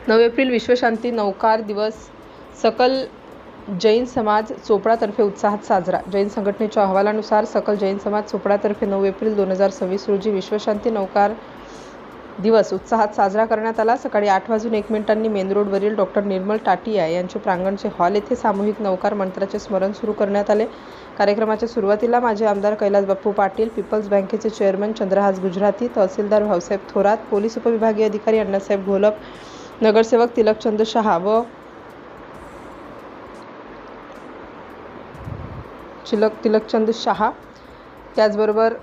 9 April विश्वशांती नौकार दिवस सकल जैन समाज चोपडातर्फे उत्साहात साजरा। जैन संघटनेच्या अहवालानुसार सकल जैन समाज चोपडातर्फे 9 एप्रिल 2026 रोजी विश्वशांती नौकार दिवस उत्साहात साजरा करण्यात आला। सकाळी 8:01 मेन रोडवरील डॉ. निर्मल टाटिया यांचे प्रांगणचे हॉल येथे सामूहिक नौकार मंत्राचे स्मरण सुरू करण्यात आले। कार्यक्रमाच्या सुरुवातीला माजी आमदार कैलास बाप्पू पाटील, पीपल्स बँकेचे चेअरमन चंद्रहास गुजराती, तहसीलदार भाऊसाहेब थोरात, पोलीस उपविभागीय अधिकारी अण्णासाहेब घोलप, नगरसेवक तिलकचंद शहा व तिलकचंद शहा त्याचबरोबर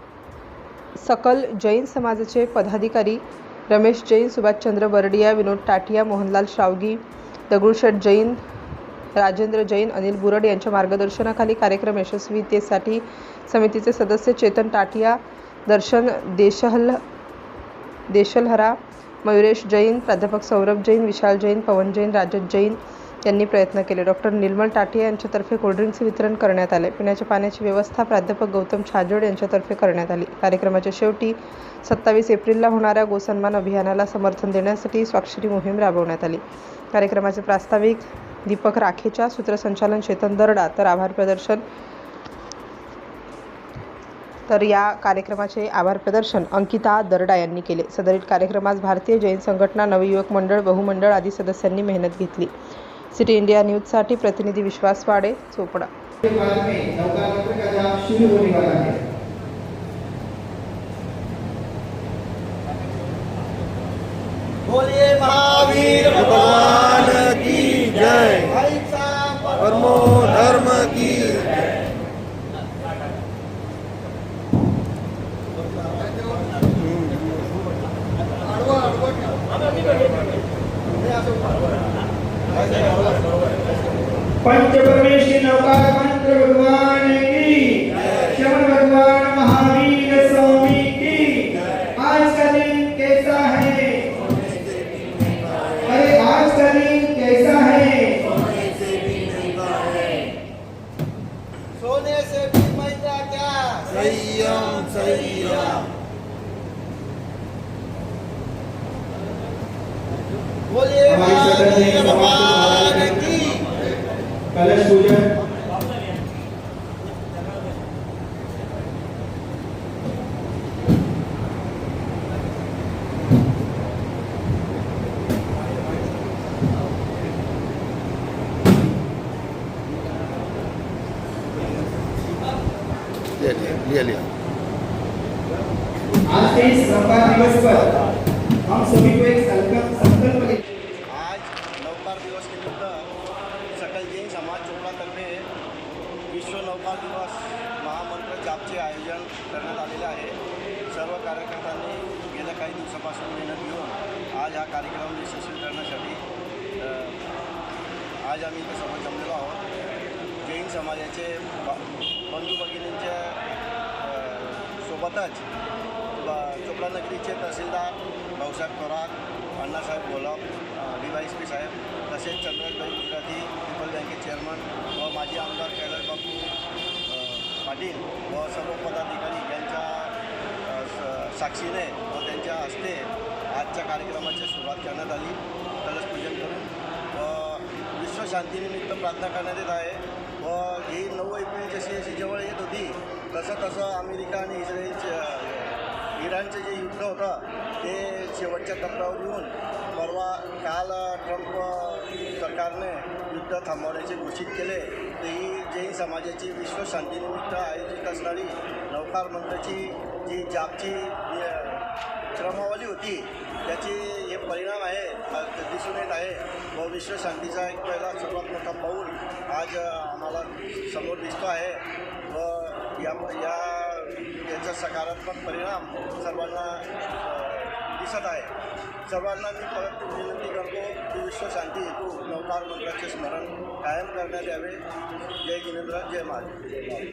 सकल जैन समाजाचे पदाधिकारी रमेश जैन, सुभाषचंद्र बरडिया, विनोद टाटिया, मोहनलाल श्रावगी, दगडूशेठ जैन, राजेंद्र जैन, अनिल बुरड यांच्या मार्गदर्शनाखाली कार्यक्रम यशस्वीतेसाठी समितीचे सदस्य चेतन टाटिया, दर्शन देशलहरा, मयुरेश जैन, प्राध्यापक सौरभ जैन, विशाल जैन, पवन जैन, राजत जैन यांनी प्रयत्न केले। डॉ. निर्मल टाटिया यांच्यातर्फे कोल्ड्रिंक्सचे वितरण करण्यात आले। पिण्याच्या पाण्याची व्यवस्था प्राध्यापक गौतम छाजोड यांच्यातर्फे करण्यात आली। कार्यक्रमाच्या शेवटी 27 एप्रिलला होणाऱ्या गोसन्मान अभियानाला समर्थन देण्यासाठी स्वाक्षरी मोहीम राबवण्यात आली। कार्यक्रमाचे प्रास्ताविक दीपक राखेच्या, सूत्रसंचालन चेतन दरडा तर या कार्यक्रमाचे आभार प्रदर्शन अंकिता दरडा यांनी केले। सदरील कार्यक्रमास भारतीय जैन संघटना, नवयुवक मंडळ, बहुमंडळ आदी सदस्यांनी मेहनत घेतली। सिटी इंडिया न्यूजसाठी प्रतिनिधी विश्वास वाडे, चोपडा। बोलिए महावीर भगवान की जय, परमो धर्म की पंचपरमेश्वरी नौकार मंत्र भगवान की, श्रवण भगवान महावीर स्वामी की। आज का दिन कैसा है? अरे आज का दिन कैसा है? सोने से भी महंगा क्या? संयम संयम। बोलिए महावीर भगवान की। कलश पूजन लिया। आज के इस नौकार दिवस पर हम सभी को एक संकल्प लें। आज नौकार दिवस के निमित्त सकल जैन समाज चोपडातर्फे विश्व नौकार दिवस महामंत्र जापचे आयोजन करण्यात आलेले आहे। सर्व कार्यकर्त्यांनी गेल्या काही दिवसापासून मेहनत घेऊन आज हा कार्यक्रम यशस्वी करण्यासाठी आज आम्ही इथे समोर जमलेलो आहोत। जैन समाजाचे बंधू भगिनींच्या सोबतच चोपडा नगरीचे तहसीलदार भाऊसाहेब थोरात, अण्णासाहेब घोलप, DYSP साहेब, तसेच चंद्रहास गुजराती, पीपल बँके चेअरमन व माजी आमदार कैलास बाप्पू पाटील व सर्व पदाधिकारी यांच्या साक्षीने व त्यांच्या हस्ते आजच्या कार्यक्रमाची सुरुवात करण्यात आली। कलश पूजन करून व विश्वशांतीनिमित्त प्रार्थना करण्यात येत आहे। व ही 9 एप्रिल जशी जवळ येत होती तसं अमेरिका आणि इराणचे जे युद्ध होतं ते शेवटच्या टप्प्यावर येऊन काल ट्रम्प सरकारने युद्ध थांबवण्याचे घोषित केले। तर ही जैन समाजाची विश्वशांतीनिमित्त आयोजित असणारी नौकार मंत्राची जी जापची क्रमवाली होती त्याची हे परिणाम आहे दिसून येत आहे व विश्वशांतीचा एक पहिला सर्वात मोठा पाऊल आज आम्हाला समोर दिसतो आहे व याचा सकारात्मक परिणाम सर्वांना दिसत आहे। सर्वांना मी परत विनंती करतो की विश्वशांती हेतू नौकार मंत्राचे स्मरण कायम करण्यात यावे। जय जिनेंद्र, जय महाराज।